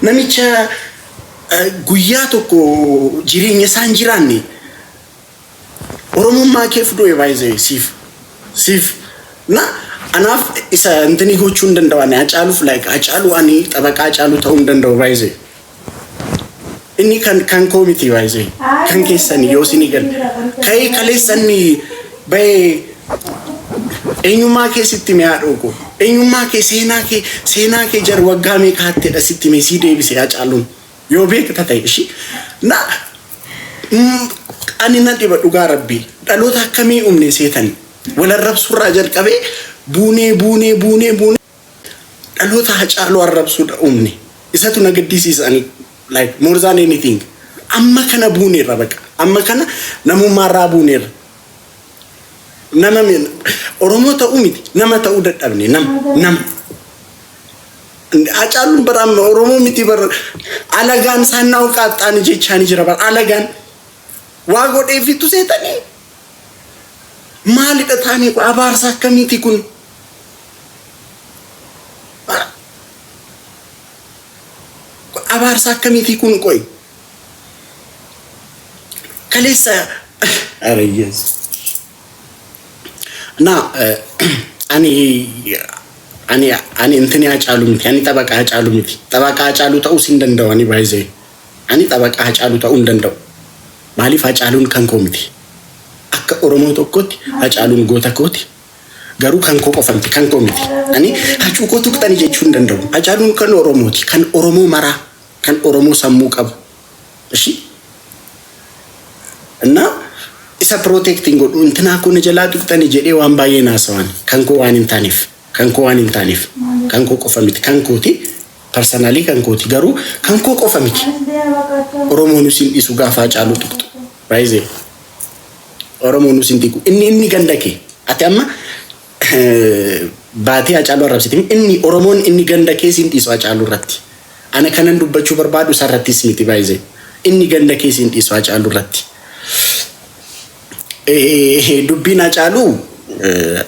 namicha guyyaa tokko jireenya isaan jiraanne oromummaa kee fudhee baay'ee siif na anaaf isa intini gochuu danda'an Hacaaluuf like Hacaalu ani xabaqa Hacaalu ta'uu danda'u baay'ee inni kan committee baay'ee kan keessanii yoo sinii gal kai kaleessanii bay eenyummaa keessatti mi'aadhoo eenyummaa kee seenaa kee jar waggaa meeqaatti dhasitti meesii deebisee Hacaaluun yoo beekta ta'e ishi na ani na dhiba dhugaa rabbii dhaloota akkamii umne seetan wala rabsurraa jalqabee buunee dhaloota Hacaaluu arrabsuudha umne isatu na gaddisiisani like more than anything amma kana buuneerra baqa amma kana namummaarraa buuneerra nama Oromoo ta'uu miti nama ta'uu dadhabne nama Hacaaluun baraam Oromoo miti bar alagaan saannaa qaaxxaani jechaani jira bar alagaan waa godhee fitu seetanii maalidha taanii abaarsa akkamiiti kun abaarsa akkamiiti kun qoy kaleessa arayes na ani intini Hacaaluu miti ani xabaqa Hacaaluu miti xabaqa Hacaaluu ta'uu sin danda'u ani baay'ee ani xabaqa Hacaaluu ta'uu danda'u maaliif Hacaaluun kan koo miti akka Oromoo tokkotti Hacaaluun goota kooti garuu kan koo qofamti kan koo miti ani hacuu koo tuqxani jechuu danda'u Hacaaluun kan Oromooti kan Oromoo maraa kan Oromoo sammuu qabu እሺ እና isa protecting godhu intina kun jalaa tuqxani jedhee waan baay'ee naasawan kan koo waan hin taaneef kan koo qofa miti kan kooti personally kan kooti garuu kan koo qofa miti Oromoon usin isu gaafa Hacaaluu tuqxu baay'ee Oromoon usin tiku inni gandake ati amma baatee Hacaaluu arrabsitim inni Oromoon inni gandake sin isu Hacaaluu irratti ana kanan dubbachuu barbaadu sarrattis miti baay'ee inni gandake sin isu Hacaaluu irratti dubbiin Hacaaluu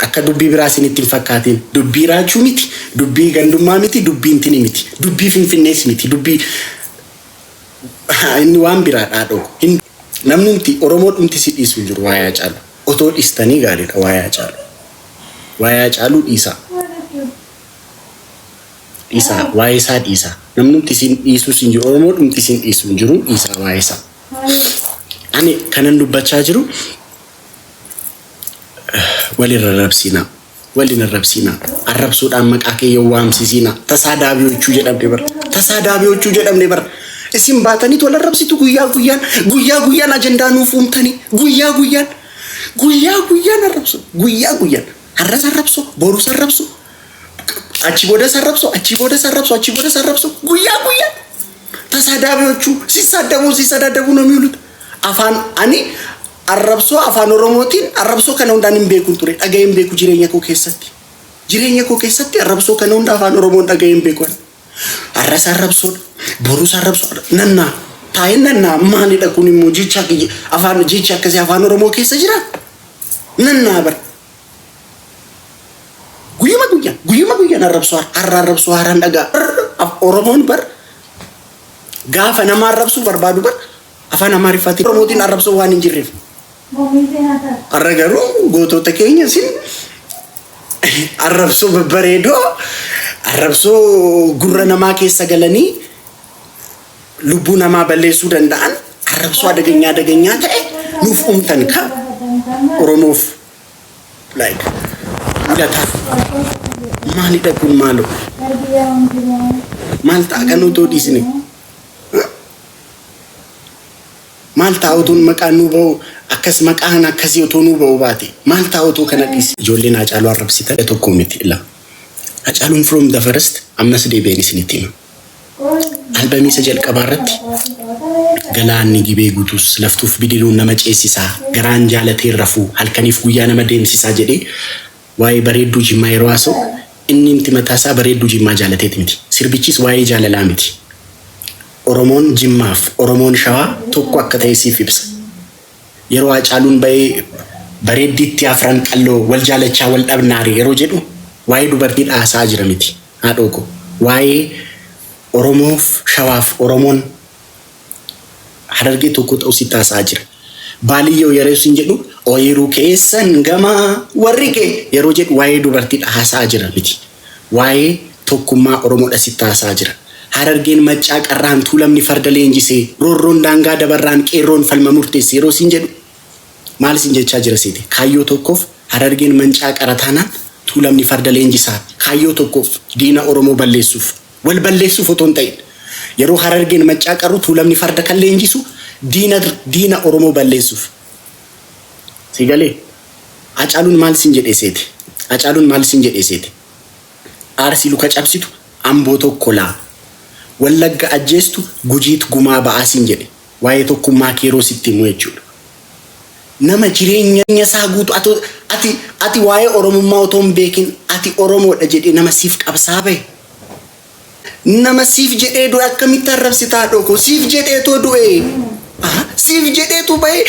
akka dubbii biraa isinitti hin fakkaatin dubbii raachuu miti dubbii gandummaa miti dubbii intini miti dubbii finfinnees miti dubbii inni waan biraa dhaadhoo namni mti Oromoo dhumti si dhiisu jiru waa'ee Hacaaluu otoo dhiistanii gaariidha waa'ee Hacaaluu dhiisa waa'ee isaa dhiisa namni mti si dhiisu sin jiru Oromoo dhumti si dhiisu jiru dhiisa waa'ee isaa ani kanan dubbachaa jiru walin arrabsiina arrabsuudhaan maqaa kee yoo waamsisiina tasaadaabiyochuu jedhamne bar isin baatanii wal arrabsitu guyyaa guyyaan ajandaa nuuf uumtanii guyyaa guyyaan arrabsu har'as arrabsu borus arrabsu achi boodas arrabsu guyyaa tasaadaabiyochuu sisaadabu ነው የሚሉት afaan ani arrabsoo afaan Oromootiin arrabsoo kana hundaan hin beekun ture dhaga'een beeku jireenya koo keessatti arrabsoo kana hunda afaan Oromoon dhaga'een beekan arras arrabsoo borus arrabsoo nanna maalidha kun immoo jecha akkasii afaan Oromoo keessa jira nanna bar guyyuma guyyaan arrabsoo haaraan dhagaa Oromoon bar gaafa nama arrabsuu barbaadu bar afaan Amaariffaatiin Oromootiin arrabsoo waan hin jirreef arragaru gootota keenya sin arrabsoo babbareedoo arrabsoo gurra namaa keessa galanii lubbuu namaa balleessuu danda'an arrabsoo adagenyaa ta'e nuuf uumtan ka Oromoof like mulata maalidha kun maalo maal ta'a kan otoo dhiisne maal taa'utuun maqaan nuu ba'u akkas maqaan akkasii otoo nuu ba'u baate maal taa'utuu kana dhiisi ijoolleen Hacaaluu arrabsitan tokko miti ila Hacaaluun from the first ammas deebi'een isinitti hima albamii isa jalqabaa irratti galaanni gibee guutus laftuuf bidiruun nama ceesisaa garaan jaalatee rafuu halkaniif guyyaa nama deemsisaa jedhee waa'ee bareedduu Jimmaa yeroo haasa'u inni mti mataasaa bareedduu Jimmaa jaalateeti miti sirbichis waa'ee jaalalaa miti Oromoon Jimmaaf Oromoon Shawaa tokko akka ta'e siif ibsa yeroo Hacaaluun ba'ee bareeddiitti afran qalloo wal jaalachaa wal dhabnaari yeroo jedhu waa'ee dubartii dhaasaa jira miti haadhoo ko waa'ee Oromoof shawaaf Oromoon harargee tokko ta'uu si taasaa jira. Baaliyyoo yeroo isin jedhu ooyiruu keessan gamaa warri kee yeroo jedhu waa'ee dubartii haasaa jira miti. Waa'ee tokkummaa Oromoodha si taasaa jira. Harargeen maccaa qarraan tuulamni farda leenjisee roorroon daangaa dabarraan qeerroon falma murteesse yeroo isin jedhu maal isin jechaa jira seete? Kaayyoo tokkoof harargeen mancaa qarataanaan tuulamni farda leenjisaa kaayyoo tokkoof diina Oromoo balleessuuf wal balleessuuf otoo hin ta'in yeroo harargeen maccaa qaru tuulamni farda kan leenjisu diina Oromoo balleessuuf. Sigalee Hacaaluun maal isin jedhee seete? Hacaaluun maal isin jedhee seete? Arsii luka cabsitu Amboo tokko laa Wallagga ajjeestu Gujiit gumaa ba'aa isin jedhe waa'ee tokkummaa keeroo sitti himu jechuudha. Nama jireenya isaa guutu ati waa'ee Oromummaa otoo hin beekin ati Oromoodha jedhee nama siif qabsaa bahe. Nama siif jedhee du'e akkamitti arrabsitaa dhoko? Siif jedheetoo du'e. Siif jedheetu bahe.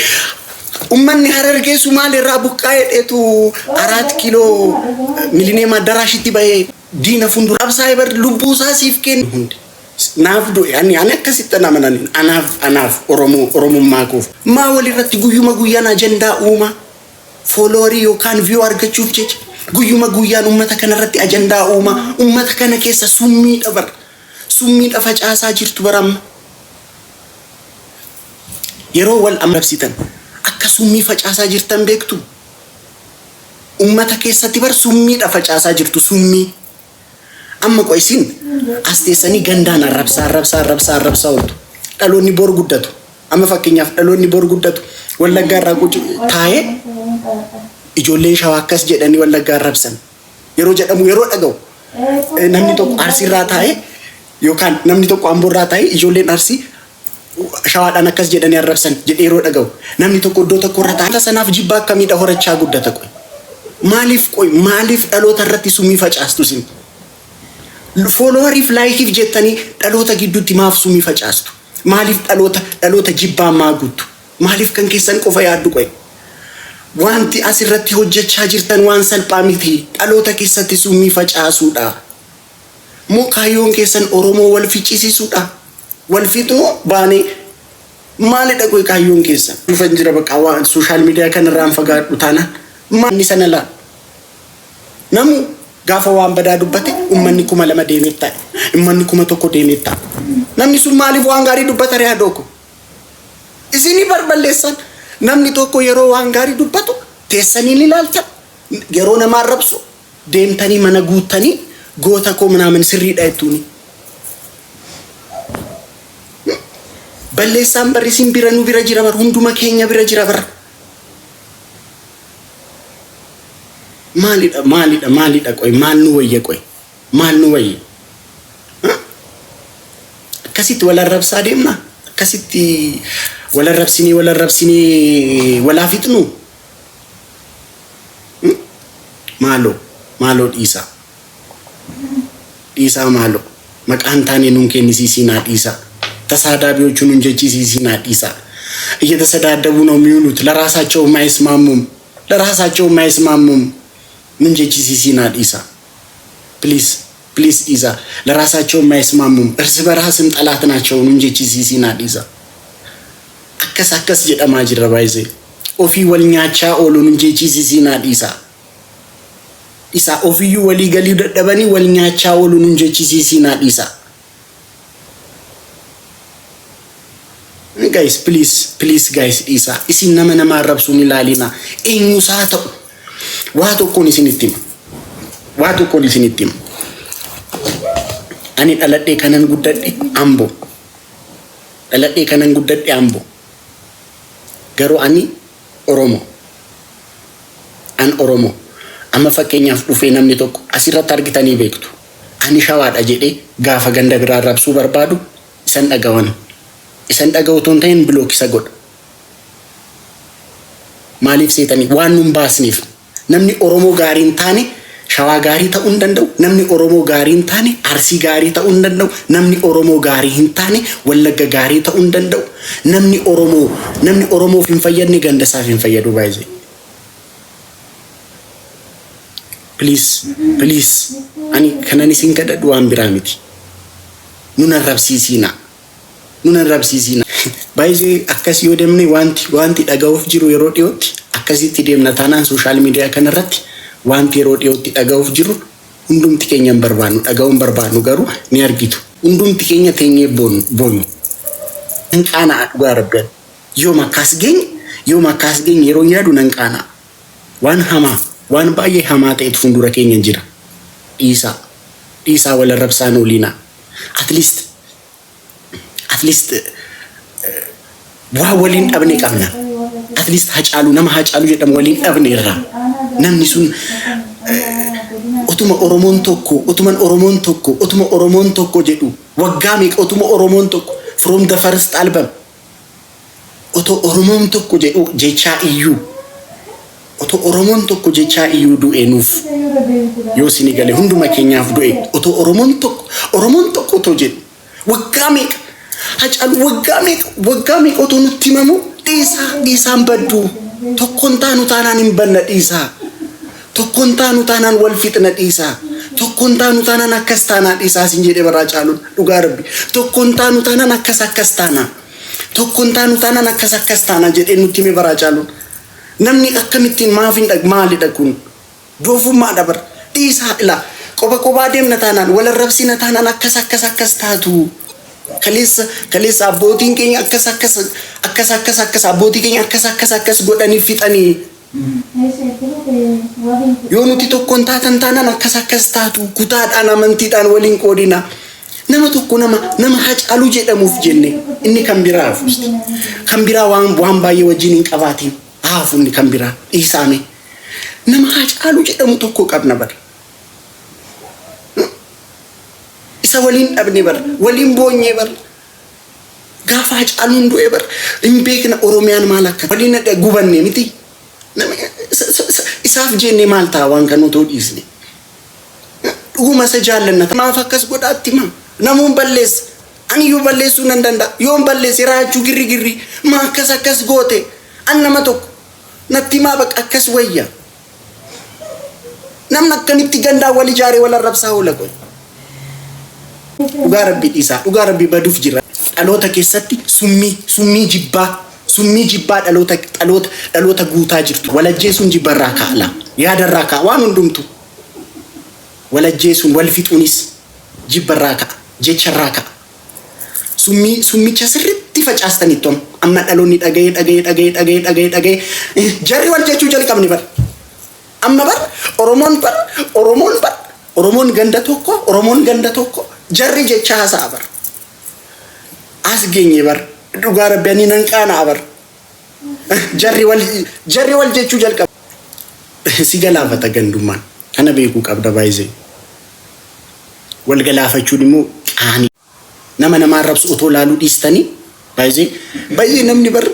Ummanni Harargee Sumaalirraa buqqaa'ee dheetu 4 kiiloo milineema daraashitti bahe. Diina fuuldura qabsaa bar lubbuusaa siif kennu. Naaf du'e ani akkasitti namanani anaaf Oromummaa koof. Maa walirratti guyyuma guyyaan ajandaa uuma. Foloorii yookaan viyuu argachuuf jecha guyyuma guyyaan uummata kanarratti ajandaa uuma. Uummata kana keessa summiidha facaasaa jirtu baramma. Yeroo wal arrabsitan akka summii facaasaa jirtan beektu. Uummata keessatti bar summiidha facaasaa jirtu summii. Amma qoisin as teessanii gandaan arrabsaa ooltu. Dhaloonni bor guddatu. Amma fakkeenyaaf dhaloonni bor guddatu Wallaggaa irraa taa'ee ijoolleen Shawaa akkas jedhanii Wallaggaa arrabsan. Yeroo jedhamu yeroo dhaga'u namni tokko Arsii irraa taa'ee yookaan namni tokko Amboo irraa taa'ee ijoolleen Arsii Shawaadhaan akkas jedhanii arrabsan jedhee yeroo dhaga'u namni tokko iddoo tokko irra taa'ee sanaaf jibbaa akkamiidha horachaa guddata qoy. Maaliif dhaloota irratti summii facaastu isin? Foolooriif laayikiif jettanii dhaloota gidduutti maaf summii facaastu? Maaliif dhaloota jibbaa maa guutu? Maaliif kan keessan qofa yaaddu qoy? Wanti asirratti hojjechaa jirtan waan salphaa miti. Dhaloota keessatti summii facaasuudha. Moo kaayyoon keessan Oromoo wal ficcisiisuudha? Wal fixnu baanee maalidha qoy kaayyoon keessan? Dhufan jira bakka waan sooshaal miidiyaa kanarraan fagaadhu taanaan maanni sana laa? Namu gaafa waan badaa dubbate ummanni 2,000 deemee taa'e. Ummanni 1,000 deemee taa'e. Namni sun maaliif waan gaarii dubbata re'aa dooko? Isinii barballeessan namni tokko yeroo waan gaarii dubbatu teessanii ilaaltan yeroo nama arrabsu deemtanii mana guuttanii goota koo manaaman sirriidha jettuuni. Balleessaan barrisiin bira nu bira jira bar hunduma keenya bira jira bar. Maalidha qoy maal nu wayya qoy maal nu wayya? Akkasitti wal arrabsaa deemna akkasitti wal arrabsinii walaa fixnu. Maaloo dhiisaa maaloo maqaan taane nuun kennisiisinaa dhiisaa ተሳዳቢዎቹን እንጂ ሲሲና ዲሳ እየተሰዳደቡ ነው የሚውሉት። ለራሳቸው የማይስማሙም ምን እንጂ ሲሲና ዲሳ ፕሊዝ ዲሳ ለራሳቸው የማይስማሙም እርስ በራስም ጠላት ናቸው እንጂ ሲሲና ዲሳ አከሳከስ ጀደማ ጅረባይዘ ኦፊ ወልኛቻ ኦሉን እንጂ ሲሲና ዲሳ ኦፊዩ ወሊ ገሊ ደደበኒ ወልኛቻ ኦሉን እንጂ ሲሲና ዲሳ guys please guys isa isin nama arrabsuun ilaalina eenyu saa ta'u waa tokkoon isinitti hima ani dhaladhee kanan guddadhe Amboo garuu ani Oromoo amma fakkeenyaaf dhufee namni tokko asirratti argitanii beektu ani Shawaadha jedhee gaafa ganda biraa arrabsuu barbaadu isan dhaga'uutoon ta'in bilook isa godha. Maaliif seetanii waan nun baasneef namni Oromoo gaarii hin taane Shawaa gaarii ta'uu hin danda'u. Namni Oromoo gaarii hin taane Arsii gaarii ta'uu hin danda'u. Namni Oromoo gaarii hin taane Wallagga gaarii ta'uu hin danda'u. Namni Oromoof hin fayyadne gandasaaf hin fayyadu baay'ee. Please ani kanan isin kadhadhu waan biraa miti. nun arrabsiisina. Baay'ee akkas yoo deemne wanti dhaga'uuf jiru yeroo dhiyootti akkasitti deemna taanaan sooshaal miidiyaa kanarratti wanti yeroo dhiyootti dhaga'uuf jiru hundumti keenya hin barbaannu, dhaga'uun barbaannu garuu ni argitu. Hundumti keenya teenyee boonu. Hin qaanaa dhugaa rabbiin. Yoom akkas geenye yeroo yaadu nan qaanaa. Waan baay'ee hamaa ta'etu fuuldura keenya jira. Dhiisaa wal arrabsaan ooliinaa. At least waa waliin dhabne qabna. At least nama Hacaaluu jedhamu waliin dhabne irraa. Namni sun utuma Oromoon tokko jedhu waggaa meeqa utuma Oromoon tokko from the first album otoo Oromoon tokko jedhu jechaa iyyuu du'e nuuf yoo sini gale hunduma keenyaaf du'e otoo Oromoon tokko otoo jedhu waggaa meeqa Hacaaluu waggaa meeqa otoo nutti himamu dhiisaan baddu tokkoon taanu taanaan hin banna dhiisaa. Tokkoon taanu taanaan wal fixna dhiisaa. Tokkoon taanu taanaan akkas taanaa dhiisaa sin jedhee bara Hacaaluun dhugaa rabbi. Tokkoon taanu taanaan akkas taanaa. Tokkoon taanu taanaan akkas taanaa jedhee nutti hime bara Hacaaluun. Namni akkamittiin maalidha kun? Doofummaa dabar dhiisaa ilaa qoba deemna taanaan wal arrabsina taanaan akkas taatu. Kaleessa abbootiin keenya akkas abbootii keenya akkas godhanii fixanii. Yoo nuti tokkoon taanaan akkas taatu kutaadhaan amantiidhaan waliin qoodina. Nama tokko nama Hacaaluu jedhamuuf jenne inni kan biraa hafuusti. Kan biraa waan baay'ee wajjin hin qabaatiin hafu inni kan biraa dhiisaame. Nama Hacaaluu jedhamu tokko qabna bara. Isa waliin dhabne bara, waliin boonyee bara. Gaafa Hacaaluun du'e bara hin beekna Oromiyaan maal akka waliin gubanne miti. Isaaf jenne maal ta'a waan kan otoo dhiisne. Dhuguma isa jaallanna. Maaf akkas godhaatti maa namuun balleessa. Ani yoo balleessuu nan danda'a. Yoon balleesse raachuu girri maa akkas goote an nama tokko natti maa baqa akkas wayya. Namni akkanitti gandaa wal ijaaree wal arrabsaa oola qoy. Dhugaa rabbii dhiisaa. Dhugaa rabbii baduuf jira. Dhaloota keessatti summii jibbaa dhaloota guutaa jirtu. Walajjeesuun jibbarraa kaa'la. Yaadarraa kaa'a waan hundumtu. Walajjeesuun wal fixuunis jibbarraa ka'a. Jecharraa ka'a. Summicha sirriitti facaastanitti amma dhaloonni dhaga'ee jarri wal jechuu jalqabni bara. Amma bara Oromoon ganda tokko jarri jecha haasa'a bara. As geenye bara. Dhugaa rabbii nan qaanaa bara. Jarri wal jechuu jalqaba. Si galaafata gandummaan. Kana beekuu qabda baay'ee. Wal galaafachuun immoo qaanii. Nama arrabsu otoo laaluu dhiistanii baay'ee namni bar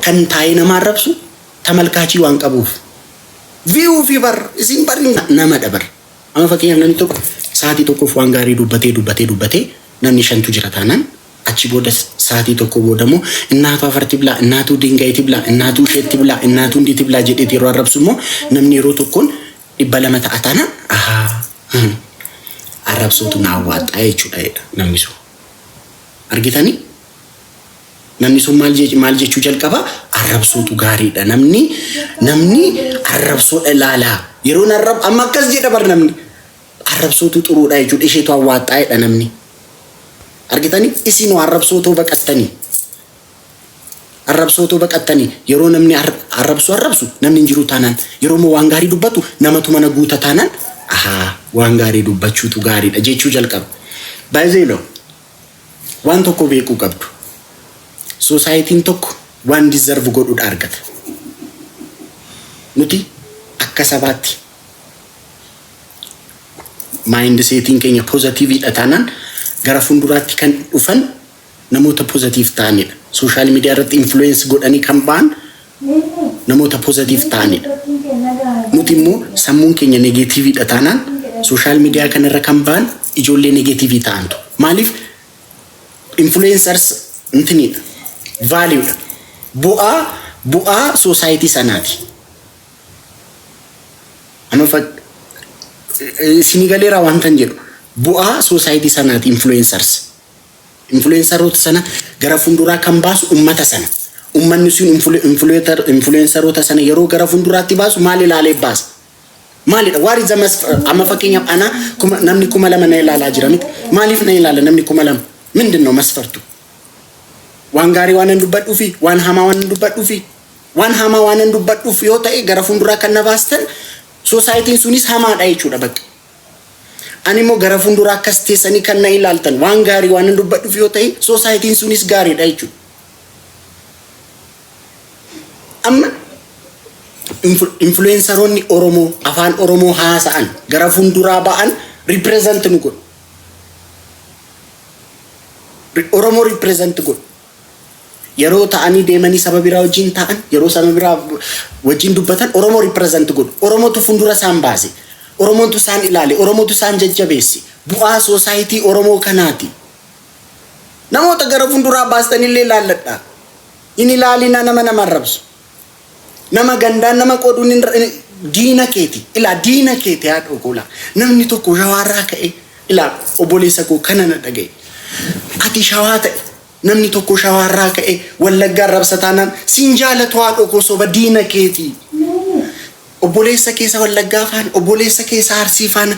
kan taa'ee nama arrabsu tamalkaachii waan qabuuf. Viyuu fi bar isin bari nama dabar. Amma fakkeenyaaf namni tokko sa'aatii tokkoof waan gaarii dubbatee namni shantu jira taanaan achi booda sa'aatii tokko boodamoo innaatu afarti bilaa, innaatu dingayti bilaa, innaatu isheetti bilaa, innaatu ndiiti bilaa jedheeti yeroo arrabsu immoo namni yeroo tokkoon 200 ta'a taanaan arrabsootu na awwaaxaa jechuudha namni sun. Argitanii? Namni sun maal jechuu jalqaba? Arrabsootu gaariidha. Namni arrabsoodha ilaalaa. Yeroo amma akkas jedha bar namni. Arrabsootu xuruudha jechuudha. Isheetu awwaaxaa'edha namni. Argitanii? Isinoo arrabsootoo baqattanii. Yeroo namni arrabsu namni hin jiru taanaan. Yeroo immoo waan gaarii dubbatu namatu mana guuta taanaan. Waan gaarii dubbachuutu gaariidha jechuu jalqaba. Baay'ee waan tokko beekuu qabdu. Societiin tokko waan deserve godhuudha argata. Nuti akka sabaatti mindsetiin keenya positiiviidha taanaan gara fuulduraatti kan dhufan namoota positiif ta'anidha. Social media irratti influence godhanii kan ba'an namoota positiif ta'anidha. Nuti immoo sammuun keenya negatiiviidha taanaan social media kanarra kan ba'an ijoollee negatiivii ta'antu. Maaliif? Influencers intinidha. Value'dha. Bu'aa society sanaati. Isinii galeera waan tan jedhu. Bu'aa society sanaati influencers. Influenceroota sana gara funduraa kan baasu ummata sana. Ummanni sun influenceroota sana yeroo gara funduraatti baasu maal ilaalee baasa? Maalidha? What is the amma fakkeenyaaf ana namni 2,000 na ilaalaa jira miti. Maaliif na ilaala namni 2,000? Mindinno masfartu? Waan gaarii waan dubbadhuu fi waan hamaa waan dubbadhuu fi waan hamaa waan dubbadhuuf yoo ta'e gara funduraa kan na baastan society sunis hamaadha jechuudha bakka. Ani immoo gara funduraa akkas teessanii kan na ilaaltan waan gaarii waan dubbadhuuf yoo ta'e society sunis gaariidha jechuudha. Amma influenceroonni Oromoo afaan Oromoo haasa'an gara funduraa ba'an represent nu godhu. Oromoo represent godhu. Yeroo ta'anii deemanii saba biraa wajjin ta'an yeroo saba biraa wajjin dubbatan Oromoo represent godhu. Oromootu fundura isaan baase. Oromootu isaan ilaale. Oromootu isaan jajjabeesse. Bu'aa society Oromoo kanaati. Namoota gara funduraa baastanillee ilaalladha. Inni ilaalina nama arrabsu. Nama gandaan nama qooduun diina keeti. Ilaa diina keeti haa dhugula. Namni tokko shawaarraa ka'e ilaa obboleessa koo kana na dhagaye. Ati shawaa ta'e namni tokko shawaarraa ka'e wallaggaa arrabsataanaan siin jaalatu haa dhugu soba diina keeti. Obboleessa keessa wallaggaa faana obboleessa keessa arsii faana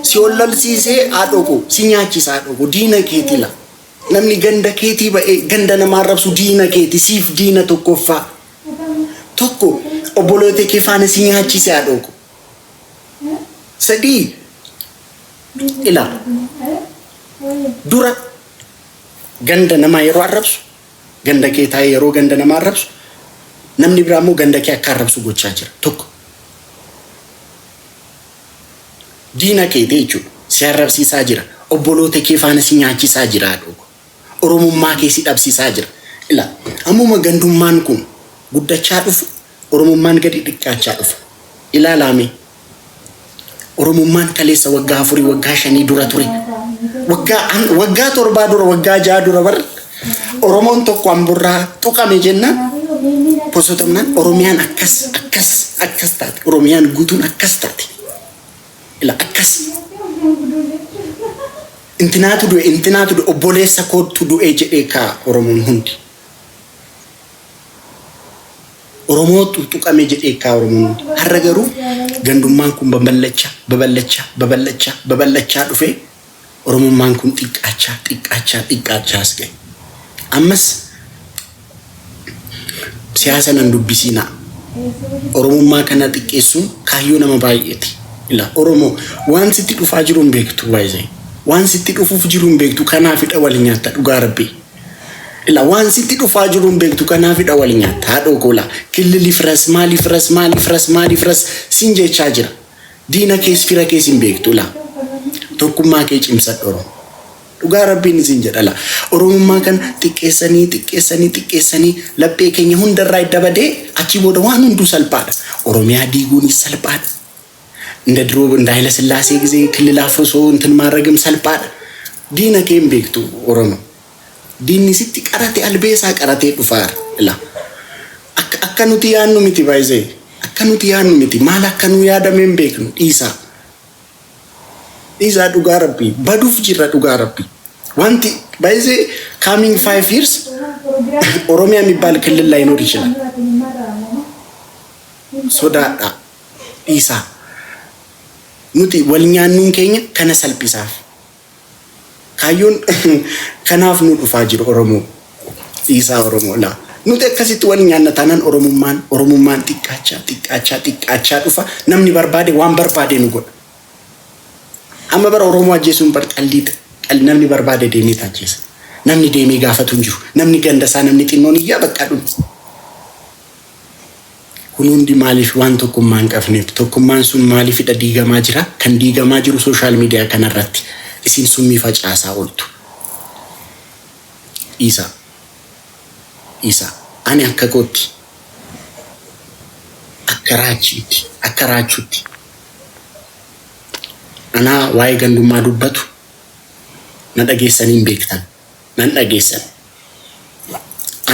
si ollalsiisee haa dhugu si nyaachisa haa dhugu diina keeti la. Namni ganda keetii ba'e ganda nama arrabsu diina keeti siif diina tokkoffaa. Tokko obboloota kee faana si nyaachise haa dhugu. Sadii ilaa dura ganda nama yeroo arrabsu ganda kee taa'ee yeroo ganda nama arrabsu namni biraa immoo ganda kee akka arrabsu gochaa jira. Tokko diina kee jechuudha si arrabsiisaa jira. Obboloota kee faana si nyaachisaa jira haa dhugu. Oromummaa kee si dhabsiisaa jira. Ilaa ammuma gandummaan kun guddachaa dhufu Oromummaan gadi dhiqqaachaa dhufu. Ilaalaame Oromummaan kaleessa waggaa 4 waggaa 5 dura ture. Waggaa 7 dura waggaa 6 dura bar Oromoon tokko amburraa tuqame jenna posotomnaan Oromiyaan akkas taate. Oromiyaan guutuun akkas taate. Ila akkas intinaatu du'e obboleessa kootu du'e jedhee kaa Oromoon hundi. Oromootu tuqame jedhee kaa Oromoon hundi. Har'a garuu gandummaan kun babal'achaa dhufee Oromummaan kun xiqqaachaa as ga'e. Ammas siyaasa nan dubbisiinaa. Oromummaa kana xiqqeessuun kaayyoo nama baay'eeti. Ila Oromoo waan sitti dhufaa jiru hin beektu baay'ee. Waan sitti dhufuuf jiru hin beektu kanaafidha wal nyaata dhugaa Rabbii. Ila waan sitti dhufaa jiru hin beektu kanaafidha wal nyaata haadhoo kola. Killi firas siin jechaa jira. Diina kees fira kees hin beektu la. Tokkummaa kee cimsadhu Oromoo. Dhugaa Rabbiin isin jedha la. Oromummaa kan xiqqeessanii laphee keenya hundarraa idda badee achi booda waan hunduu salphaadha. Oromiyaa diiguunis salphaadha. እንደ ድሮ እንደ ኃይለ ሥላሴ ጊዜ ክልል አፍርሶ እንትን ማድረግም ሰልጳዳ ዲነ ኬም ቤክቱ ኦሮሞ ዲኒ ሲቲ ቀራቴ አልቤሳ ቀራቴ ዱፋር ላ አከኑቲ ያኑ ሚቲ ባይዜ አከኑቲ ያኑ ሚቲ ማል አከኑ ያደመን ቤክኑ ኢሳ ዱጋ ረቢ በዱፍ ጅራ ዱጋ ረቢ ዋንቲ ባይዜ ካሚንግ 5 years ኦሮሚያ የሚባል ክልል ላይ ኖር ይችላል ሶዳዳ ኢሳ nuti wal nyaannuun keenya kana salphisaaf kaayyoon kanaaf nu dhufaa jiru Oromoo isaa Oromoo la nuti akkasitti wal nyaanna taanaan Oromummaan xiqqaachaa dhufa namni barbaade waan barbaade nu godha amma bara Oromoo ajjeesuun bar qalliidha namni barbaade deemee ajjeesa namni deemee gaafatu hin jiru namni gandasaa namni xinnoon iyyaa bakka dhufu. Kunuundi maaliif waan tokkummaan qabneef tokkummaan sun maaliif diigamaa jira kan diigamaa jiru social media kanarratti isin summii facaasaa ooltu. Isa ani akka kootti akka raachuutti anaa waa'ee gandummaa dubbatu na dhageessaniin beektan nan dhageessan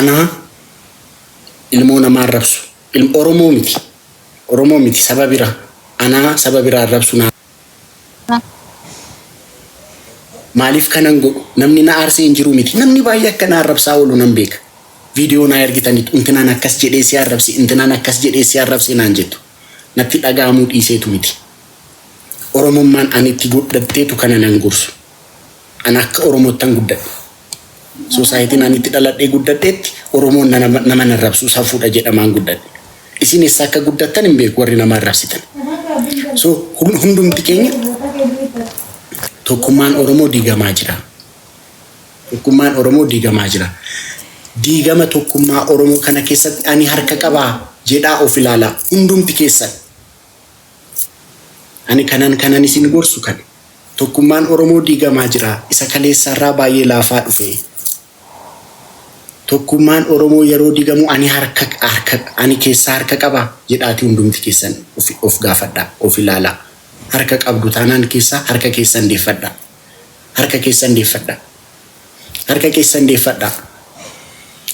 anaa ilmoo namaa arrabsu Oromoo miti sababira ana sababira arrabsuna maaliif kanan godhu namni na aarsee hin jiru miti namni baay'ee akka na arrabsaa oolu nan beeka viidiyoo na ergitanitu intinaan akkas jedhee si arrabse intinaan akkas jedhee si arrabse naan jettu natti dhaga'amuu dhiiseetu miti oromummaan ani itti guddatteetu kana nan gorsu an akka oromottan guddadhe society ani itti dhaladhee guddadheetti oromoon nama arrabsuu safuudha jedhamaan guddadhe isin eessa akka guddattan hin beeku warri nama arrabsitan so hundumti keenya tokkummaan oromoo diigamaa jira tokkummaan oromoo diigamaa jira diigama tokkummaa oromoo kana keessatti ani harka qabaa jedhaa of ilaalaa hundumti keessan ani kanan isin gorsu kan tokkummaan oromoo diigamaa jira isa kaleessarraa baay'ee laafaa dhufe tokkummaan oromoo yeroo diigamu ani ani keessaa harka qabaa jedhaati hundumti keessan of gaafadhaa of ilaalaa harka qabdu taanaan keessaa harka keessan deeffadhaa harka keessan deeffadhaa harka keessan deeffadhaa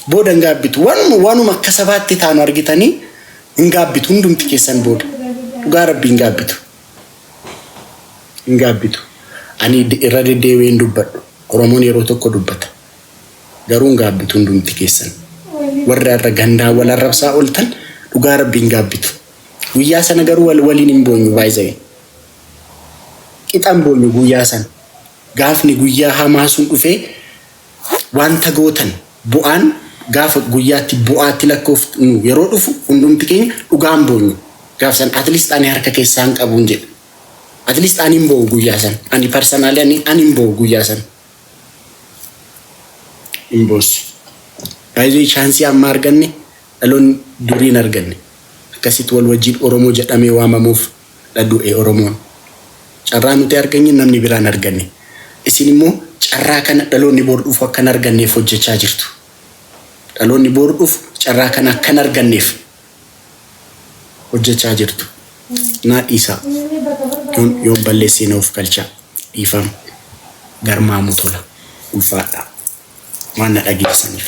booda ngaabbitu waanuma akka sabaatti taanu argitanii ngaabbitu hundumti keessan booda dhugaa rabbii ngaabbitu ani irra deddeebiin dubbadhu oromoon yeroo tokko dubbata garuu ngaabbitu hundumti keessan warra irra gandaa wal arrabsaa oltan dhugaa rabbii ngaabbitu guyyaa sana garuu waliin hin boonyu baay'ee qixan boonyu guyyaa sana gaafni guyyaa hamaa sun dhufee wanta gootan bu'aan gaafa guyyaatti bu'aatti lakkoofnu yeroo dhufu hundumti keenya dhugaan boonyu gaaf san at least ani harka keessaan qabuun jedhe at least ani hin bo'u guyyaa san ani personally ani hin bo'u guyyaa san hin boos baay'ee chaansii amma arganne dhaloon duriin arganne akkasitti wal wajjin oromoo jedhamee waamamuuf dhadhu'e oromoon carraa nuti arganye namni biraan arganne isin immoo carraa kana dhaloonni bor dhufu akka arganneef hojjechaa jirtu dhaloonni bor dhufu carraa kana akka arganneef hojjechaa jirtu naa dhiisaa yoon balleessee na of galchaa dhiifama garmaamu tola ulfaadha waan na dhageessaniif